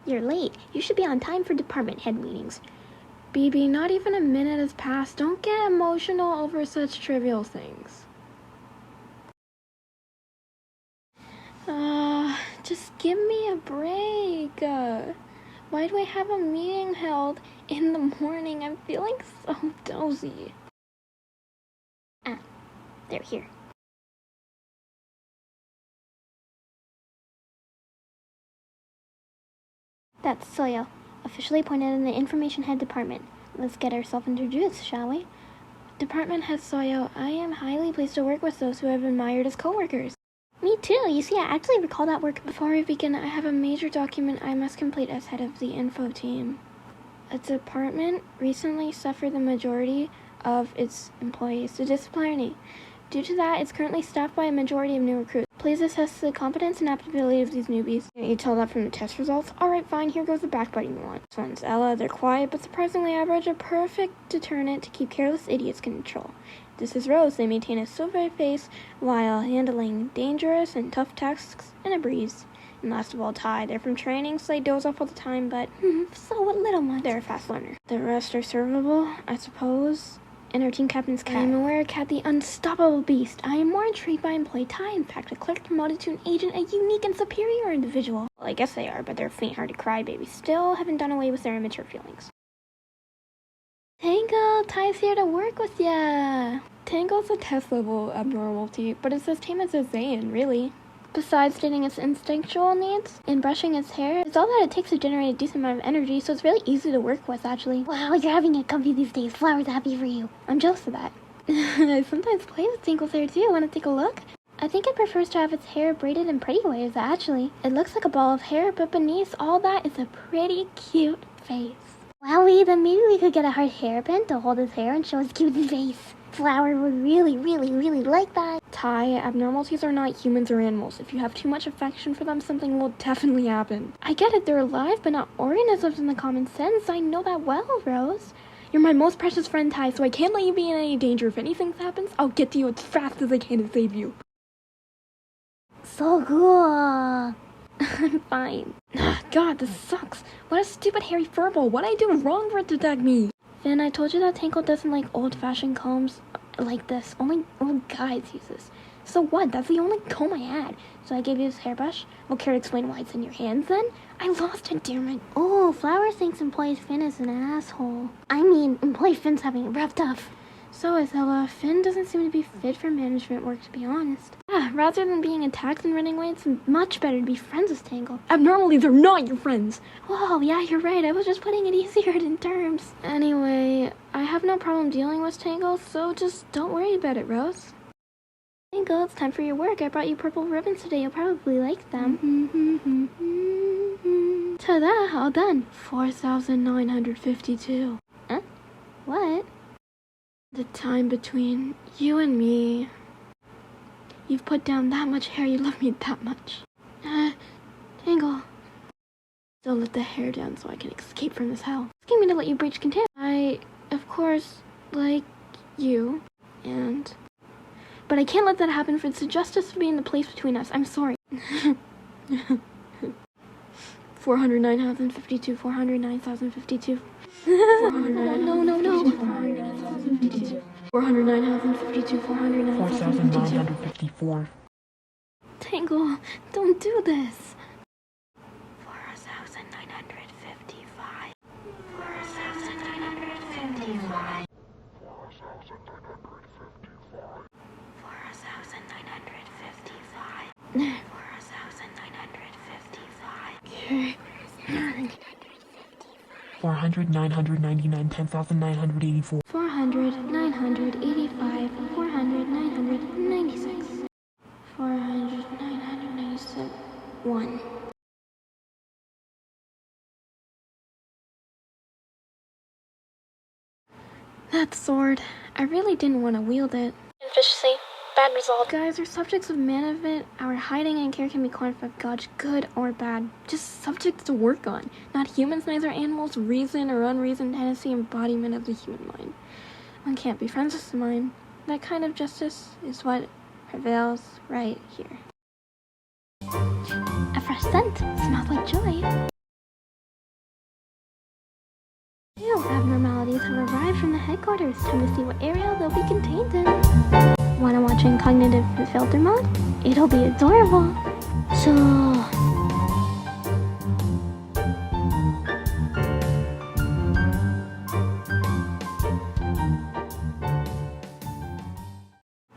You're late. You should be on time for department head meetings. BB, not even a minute has passed. Don't get emotional over such trivial things. Just give me a break. Why do I have a meeting held in the morning? I'm feeling so dozy. They're here. That's Soyo, officially appointed in the Information Head Department. Let's get ourselves introduced, shall we? Department Head Soyo, I am highly pleased to work with those who have admired as co-workers. Me too. You see, I actually recall that work. Before we begin, I have a major document I must complete as head of the info team. A department recently suffered the majority of its employees to disciplinary. Due to that, it's currently staffed by a majority of new recruits. Please assess the competence and adaptability of these newbies. Can't you tell that from the test results? Alright, fine, here goes the backbiting one. This one's Ella. They're quiet but surprisingly average, a perfect deterrent to keep careless idiots in control. This is Rose. They maintain a sober face while handling dangerous and tough tasks in a breeze. And last of all, Ty. They're from training, so they doze off all the time, but so what little much. They're a fast learner. The rest are servable, I suppose. And our team captain's Cat. I am aware of Cat, the unstoppable beast. I am more intrigued by employee Ty. In fact, a clerk promoted to an agent, a unique and superior individual. Well, I guess they are, but they're faint-hearted crybabies. Still haven't done away with their immature feelings. Tango, Ty's here to work with ya. Tango's a test-level abnormality, but it's as tame as a Zayn, really. Besides stating its instinctual needs and brushing its hair, it's all that it takes to generate a decent amount of energy, so it's really easy to work with, actually. Wow, you're having it comfy these days. Flower's happy for you. I'm jealous of that. I sometimes play with Tinkle's hair too. Want to take a look? I think it prefers to have its hair braided in pretty ways, actually. It looks like a ball of hair, but beneath all that is a pretty cute face. Wowie, then maybe we could get a hard hairpin to hold his hair and show his cute face. Flower would really like that. Ty, abnormalities are not humans or animals. If you have too much affection for them, something will definitely happen. I get it, they're alive, but not organisms in the common sense. I know that well, Rose. You're my most precious friend, Ty, so I can't let you be in any danger. If anything happens, I'll get to you as fast as I can to save you. So cool. I'm fine. God, this sucks. What a stupid hairy furball. What'd I do wrong for it to attack me? Finn, I told you that Tinkle doesn't like old-fashioned combs like this. Only old guys use this. So what? That's the only comb I had. So I gave you this hairbrush. Well, care to explain why it's in your hands then? I lost endearment. Oh, Flower thinks employee Finn is an asshole. I mean, employee Finn's having it rough tough. So is Ella. Finn doesn't seem to be fit for management work, to be honest. Rather than being attacked and running away, it's much better to be friends with Tangle. Abnormally, they're not your friends. Whoa, yeah, you're right. I was just putting it easier in terms. Anyway, I have no problem dealing with Tangle, so just don't worry about it, Rose. Tangle, it's time for your work. I brought you purple ribbons today. You'll probably like them. Ta-da, all done. 4,952. Huh? What? The time between you and me. You've put down that much hair, you love me that much. Tangle. Don't let the hair down so I can escape from this hell. Asking me to let you breach contempt. I, of course, like you, but I can't let that happen for the justice to be in the place between us. I'm sorry. 409,052, 409,052. 409,052. 409,052, 409,054. Tangle, don't do this. 4,955. 4,955. 4,955. 4,955. 400, 999, 10,984. 400, 985, 400, 996. 400, 997. 1. That sword. I really didn't want to wield it. Efficiency. Bad result. Guys, our subjects of management, our hiding and care can be quantified, God's good or bad. Just subjects to work on. Not humans, neither animals, reason or unreasoned tendency, embodiment of the human mind. One can't be friends with the mind. That kind of justice is what prevails right here. A fresh scent smells like joy. abnormalities have arrived from the headquarters. Time to see what area they'll be contained in. Wanna watch in cognitive filter mode? It'll be adorable. So...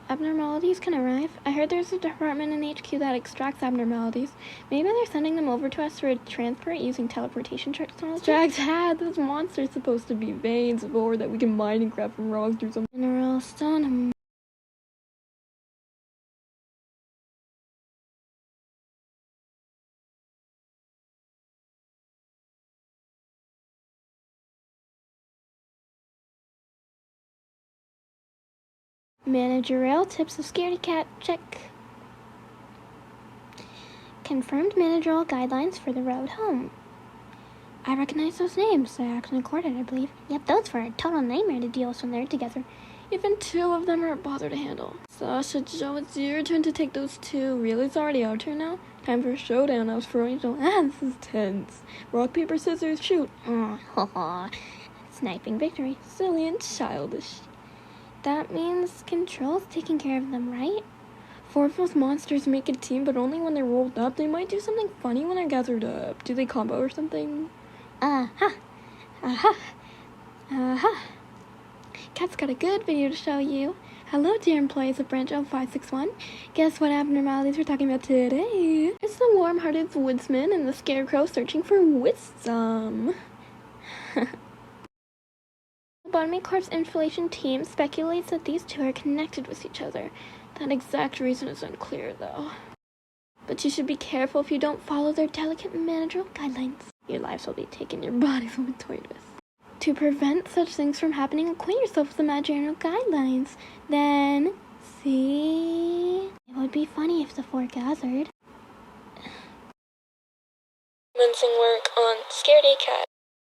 abnormalities can arrive. I heard there's a department in HQ that extracts abnormalities. Maybe they're sending them over to us for a transport using teleportation technology. Extract had those monsters supposed to be veins of ore that we can mine and grab from rocks through some mineral stone. Managerial tips of Scaredy Cat. Check. Confirmed managerial guidelines for the road home. I recognize those names. They're actually recorded, I believe. Yep, those were a total nightmare to deal with when they're together. Even two of them aren't bothered to handle. Sasha, Joe, it's your turn to take those two. Really, it's already our turn now? Time for a showdown. I was throwing Joe. This is tense. Rock, paper, scissors, shoot. Sniping victory. Silly and childish. That means Control's taking care of them, right? Four of those monsters make a team, but only when they're rolled up. They might do something funny when they're gathered up. Do they combo or something? Cat's got a good video to show you. Hello, dear employees of Branch 0561. Guess what abnormalities we're talking about today? It's the warm-hearted woodsman and the scarecrow searching for wisdom. The Botany Corp's inflation team speculates that these two are connected with each other. That exact reason is unclear, though. But you should be careful if you don't follow their delicate managerial guidelines. Your lives will be taken, your bodies will be toyed with. To prevent such things from happening, acquaint yourself with the managerial guidelines. Then, see... It would be funny if the four gathered. Commencing work on Scaredy Cat.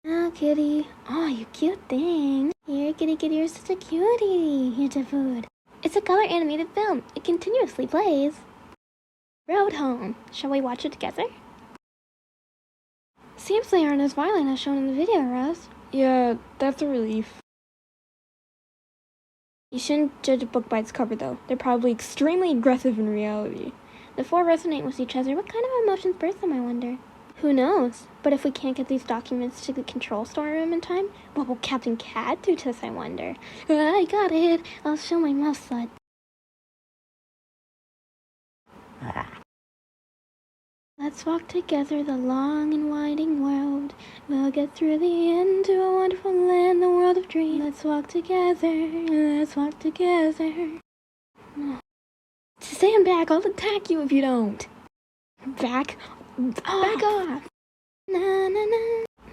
Oh, kitty. Oh, you cute thing. Here, kitty, kitty, you're such a cutie. Here's your food. It's a color animated film. It continuously plays. Road home. Shall we watch it together? Seems they aren't as violent as shown in the video, Rose. Yeah, that's a relief. You shouldn't judge a book by its cover, though. They're probably extremely aggressive in reality. The four resonate with each other. What kind of emotions birth them, I wonder? Who knows? But if we can't get these documents to the control storeroom in time, what will Captain Cat do to us, I wonder? I got it. I'll show my mouth slut. Let's walk together the long and winding road. We'll get through the end to a wonderful land, the world of dreams. Let's walk together. Let's walk together. Stand back. I'll attack you if you don't. Back? Back off. Na, na,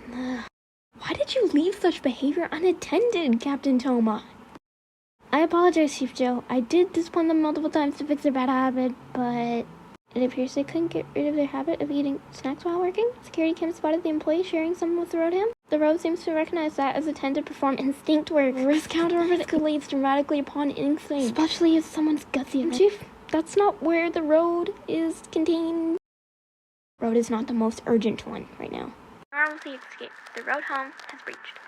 na. Why did you leave such behavior unattended, Captain Toma? I apologize, Chief Joe. I did discipline them multiple times to fix their bad habit, but it appears they couldn't get rid of their habit of eating snacks while working. Security Kim spotted the employee sharing some with the road ham. The road seems to recognize that as a tend to perform instinct work. Risk counter escalates dramatically upon instinct, especially if someone's gutsy. Chief, that's not where the road is contained. Road is not the most urgent one right now. Normalcy escape. The road home has reached.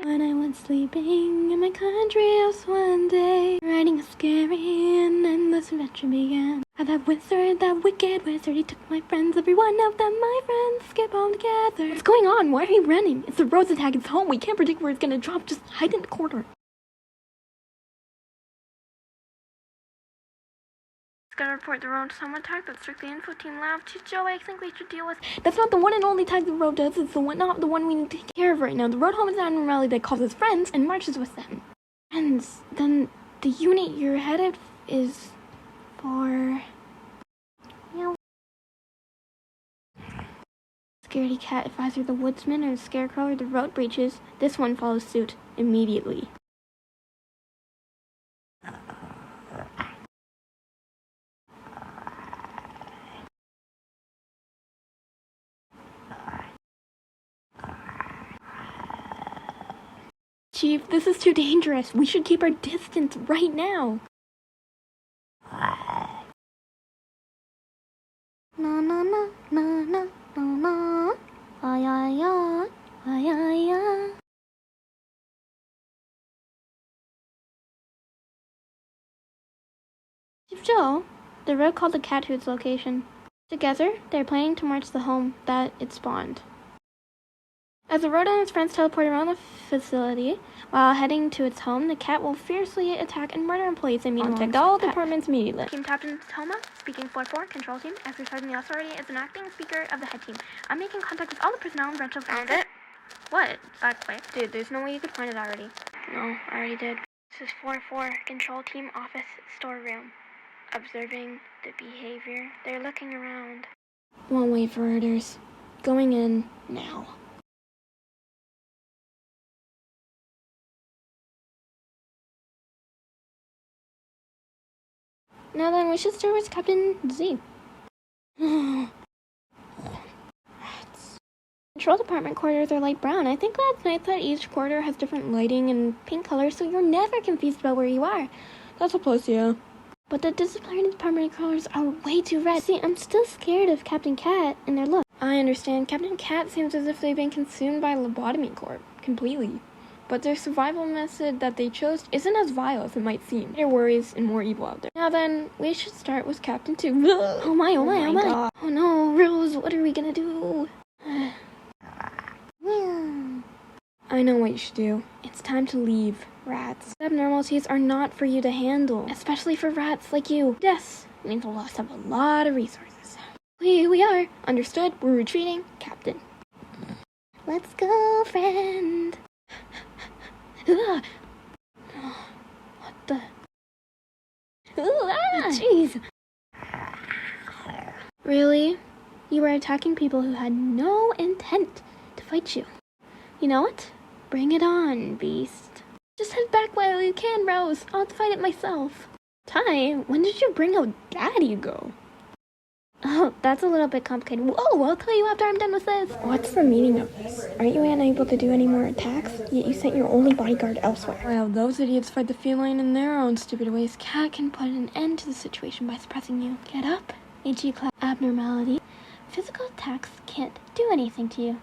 When I was sleeping in my country house one day, riding a scary and endless adventure began. That wizard, that wicked wizard, he took my friends, every one of them my friends, skip all together. What's going on? Why are you running? It's the road's attack, it's home, we can't predict where it's gonna drop, just hide in the corner. Gonna report the road home attack. That's strictly info team lab. Chief Joe, I think we should deal with. That's not the one and only attack the road does. It's the one, not the one we need to take care of right now. The road home is an abnormality that causes friends and marches with them. Friends. Then the unit you're headed is for. Scaredy Cat if either the woodsman or the scarecrow or the road breaches. This one follows suit immediately. Chief, this is too dangerous. We should keep our distance right now. Na na na na na na na. Ay ay ay ay ay ay. Chief Joe, the road called the Cat Hoots location. Together, they're planning to march the home that it spawned. As the road and its friends teleport around the facility, while heading to its home, the cat will fiercely attack and murder employees and contact all departments immediately. Team Captain Toma, speaking floor 4, control team, exercising the authority as an acting speaker of the head team. I'm making contact with all the personnel and branch of... Found it? What? That's quick. Dude, there's no way you could find it already. No, I already did. This is floor 4, control team office storeroom. Observing the behavior. They're looking around. Won't wait for orders. Going in now. Now then, we should start with Captain Z. Rats. Control department quarters are light brown. I think that's nice that each quarter has different lighting and paint colors, so you're never confused about where you are. That's a plus, yeah. But the disciplinary department colors are way too red. See, I'm still scared of Captain Cat and their look. I understand. Captain Cat seems as if they've been consumed by lobotomy corp. Completely. But their survival method that they chose isn't as vile as it might seem. There are worries and more evil out there. Now then, we should start with Captain 2. Oh my, oh my, oh my. God. Oh no, Rose, what are we gonna do? I know what you should do. It's time to leave, rats. Abnormalities are not for you to handle, especially for rats like you. Yes, means a loss of a lot of resources. We are. Understood. We're retreating. Captain. Let's go, friend. What the? Jeez. Really? You were attacking people who had no intent to fight you. You know what? Bring it on, beast. Just head back while you can, Rose. I'll fight it myself. Ty, when did you bring out that ego? Oh, that's a little bit complicated. Whoa, I'll tell you after I'm done with this. What's the meaning of this? Aren't you unable to do any more attacks? Yet you sent your only bodyguard elsewhere. While those idiots fight the feline in their own stupid ways, Cat can put an end to the situation by suppressing you. Get up. HE class abnormality. Physical attacks can't do anything to you.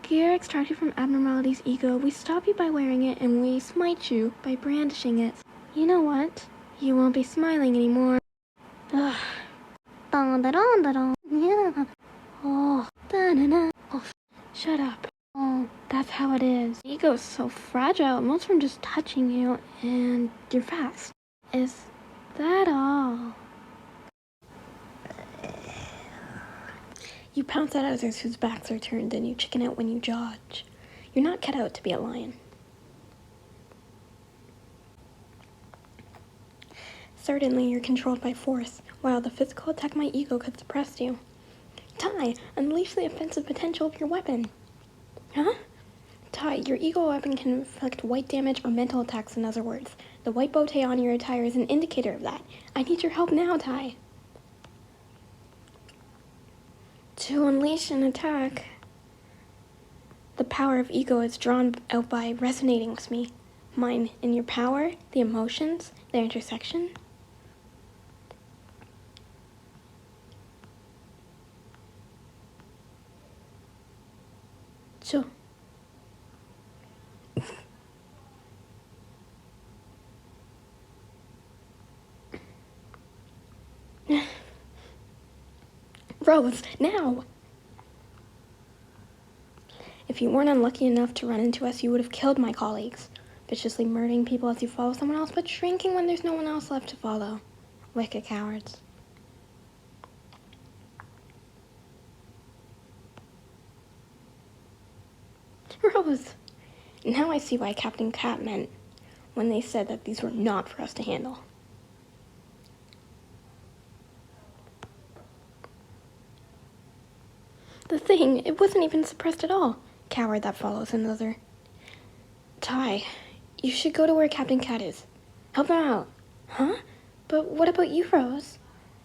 Gear extracted from abnormality's ego. We stop you by wearing it, and we smite you by brandishing it. You know what? You won't be smiling anymore. Ugh. Yeah. Oh. Oh. Shut up. Oh, that's how it is. Ego's so fragile, most from just touching you, and you're fast. Is that all? You pounce at others whose backs are turned, and you chicken out when you judge. You're not cut out to be a lion. Certainly, you're controlled by force, while the physical attack my ego could suppress you. Ty, unleash the offensive potential of your weapon. Huh? Ty, your ego weapon can inflict white damage or mental attacks, in other words. The white bow tie on your attire is an indicator of that. I need your help now, Ty. To unleash an attack, the power of ego is drawn out by resonating with me. Mine and your power, the emotions, their intersection. So, Rose, now! If you weren't unlucky enough to run into us, you would have killed my colleagues, viciously murdering people as you follow someone else, but shrinking when there's no one else left to follow. Wicked cowards. Rose! Now I see why Captain Cat meant when they said that these were not for us to handle. The thing, it wasn't even suppressed at all. Coward that follows another. Ty, you should go to where Captain Cat is. Help them out. Huh? But what about you, Rose?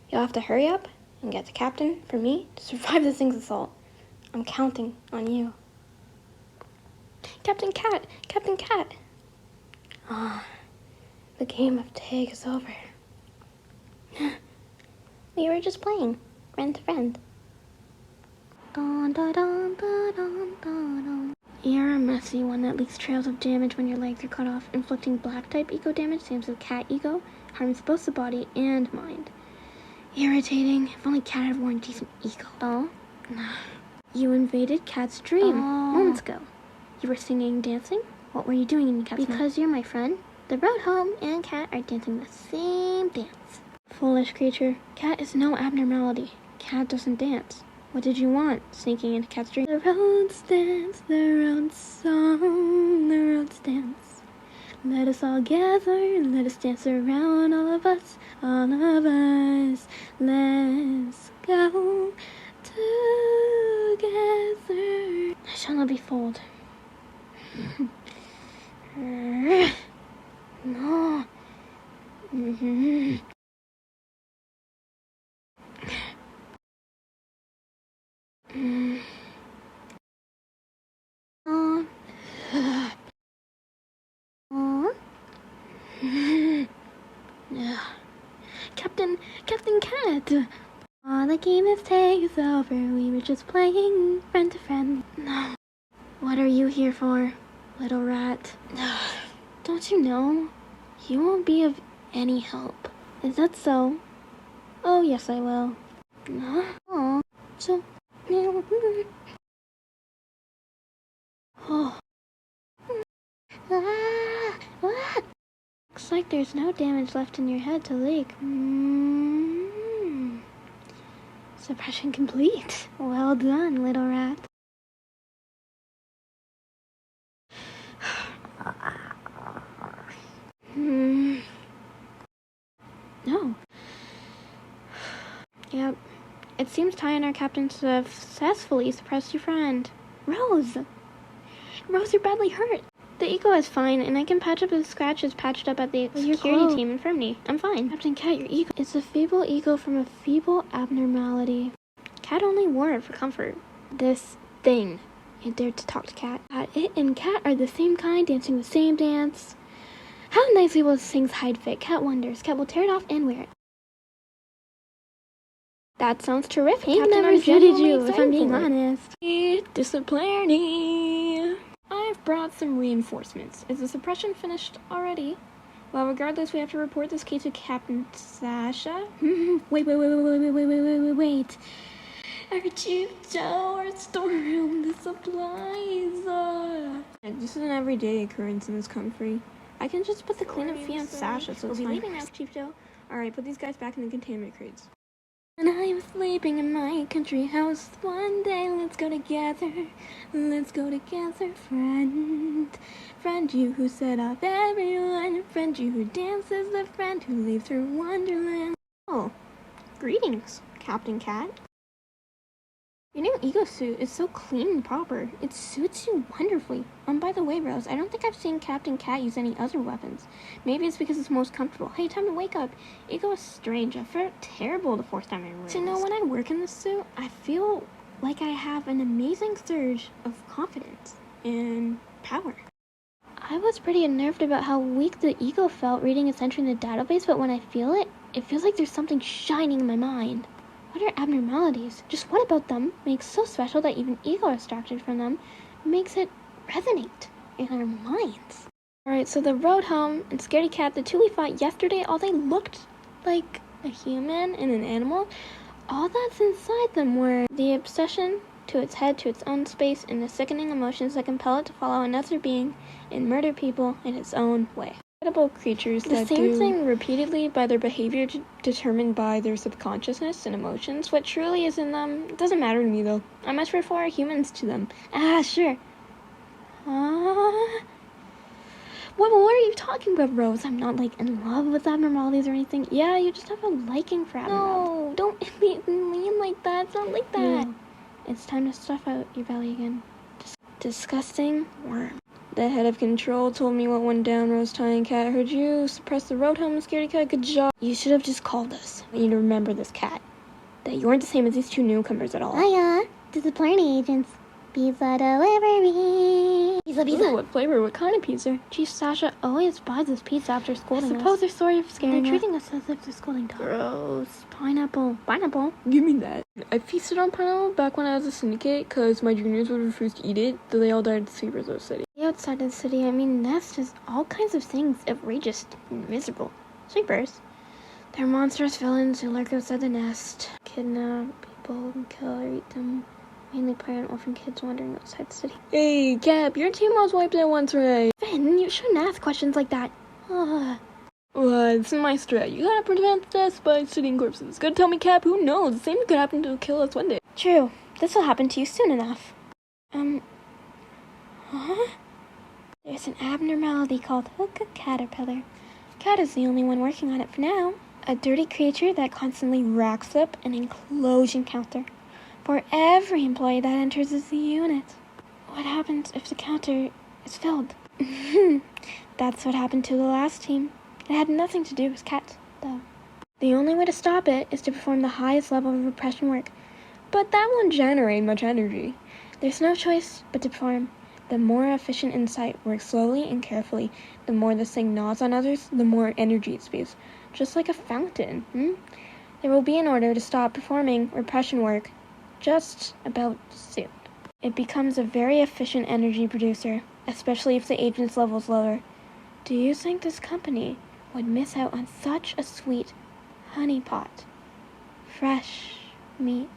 You'll have to hurry up and get the captain for me to survive this thing's assault. I'm counting on you. Captain Cat! Captain Cat! Ah, the game of tag is over. We were just playing, friend to friend. You're a messy one that leaks trails of damage when your legs are cut off. Inflicting black-type eco damage, same as cat ego, harms both the body and mind. Irritating. If only Cat had worn decent eco. Oh? You invaded Cat's dream moments ago. You were singing, dancing? What were you doing in Cat's Because you're my friend, the road home and Cat are dancing the same dance. Foolish creature. Cat is no abnormality. Cat doesn't dance. What did you want, sneaking into Cat's dream? The roads dance, the roads song, the roads dance. Let us all gather, let us dance around, all of us, all of us. Let's go together. I shall not be fooled. No. Captain Cat! Aw, the game is takes over. We were just playing friend to friend. No. What are you here for, little rat? Don't you know? You won't be of any help. Is that so? Oh, yes, I will. Oh, so... Oh. Looks like there's no damage left in your head to leak. Suppression complete. Well done, little rat. No. Yep. It seems Ty and our captain successfully suppressed your friend. Rose! Rose, you're badly hurt. The eco is fine, and I can patch up the scratches patched up at the security team Infirmity. I'm fine. Captain Cat, your ego. It's a feeble ego from a feeble abnormality. Cat only wore it for comfort. This thing. You dared to talk to Cat. It and Cat are the same kind, dancing the same dance. How nicely will this thing's hide fit? Cat wonders. Cat will tear it off and wear it. That sounds terrific. I've never judged you, if I'm being honest. Disciplinary. I've brought some reinforcements. Is the suppression finished already? Well, regardless, we have to report this case to Captain Sasha. Wait. Our chief tower storeroom, the supplies. This is an everyday occurrence in this country. I can just put the cleanup fee on Sasha, so it's fine. We'll be leaving now, Chief Joe. Alright, put these guys back in the containment crates. And I'm sleeping in my country house. One day, let's go together. Let's go together, friend. Friend, you who set off everyone. Friend, you who dances. The friend who leaves through Wonderland. Oh, greetings, Captain Cat. Your new ego suit is so clean and proper. It suits you wonderfully. By the way, Rose, I don't think I've seen Captain Cat use any other weapons. Maybe it's because it's most comfortable. Hey, time to wake up. Ego is strange. I felt terrible the fourth time I wore it. So, when I work in this suit, I feel like I have an amazing surge of confidence and power. I was pretty unnerved about how weak the ego felt reading its entry in the database, but when I feel it, it feels like there's something shining in my mind. What are abnormalities? Just what about them makes so special that even ego abstracted from them makes it resonate in our minds? Alright, so the road home and Scaredy Cat, the two we fought yesterday, all they looked like a human and an animal. All that's inside them were the obsession to its head, to its own space, and the sickening emotions that compel it to follow another being and murder people in its own way. Incredible creatures that do thing repeatedly by their behavior determined by their subconsciousness and emotions. What truly is in them, it doesn't matter to me though. I much prefer humans to them. Sure. What are you talking about, Rose? I'm not in love with abnormalities or anything. Yeah, you just have a liking for abnormalities. No, don't mean like that. It's not like that. No. It's time to stuff out your belly again. Disgusting worm. The head of control told me what went down, Rose, Ty, and Cat. Heard you suppress the road home and Scaredy Cat. Good job. You should have just called us. I need to remember this, Cat. That you aren't the same as these two newcomers at all. Hiya, disciplinary agents. Pizza delivery. Pizza. Ooh, what flavor? What kind of pizza? Chief Sasha always buys us pizza after scolding us. I suppose they're sorry for scaring They're us. treating us as if they're scolding dogs. Gross. Pineapple. Pineapple? Give me that. I feasted on pineapple back when I was a syndicate because my juniors would refuse to eat it, though they all died at Sleepers of the City. Outside of the city, I mean, that's just all kinds of things outrageous and miserable. Sweepers. They're monstrous villains who lurk outside the nest, kidnap people, and kill or eat them. Mainly prey on orphan kids wandering outside the city. Hey, Cap, your team was wiped out once, right? Finn, you shouldn't ask questions like that. Ugh. Well, it's my strat. You gotta prevent death by sitting corpses. Gotta tell me, Cap, who knows? The same could happen to kill us one day. True. This will happen to you soon enough. Huh? There's an abnormality called Hookah Caterpillar. Cat is the only one working on it for now. A dirty creature that constantly racks up an enclosure counter for every employee that enters the unit. What happens if the counter is filled? That's what happened to the last team. It had nothing to do with Cat, though. The only way to stop it is to perform the highest level of repression work. But that won't generate much energy. There's no choice but to perform. The more efficient insight works slowly and carefully, the more this thing gnaws on others, the more energy it spews. Just like a fountain, There will be an order to stop performing repression work just about soon. It becomes a very efficient energy producer, especially if the agent's level is lower. Do you think this company would miss out on such a sweet honeypot? Fresh meat.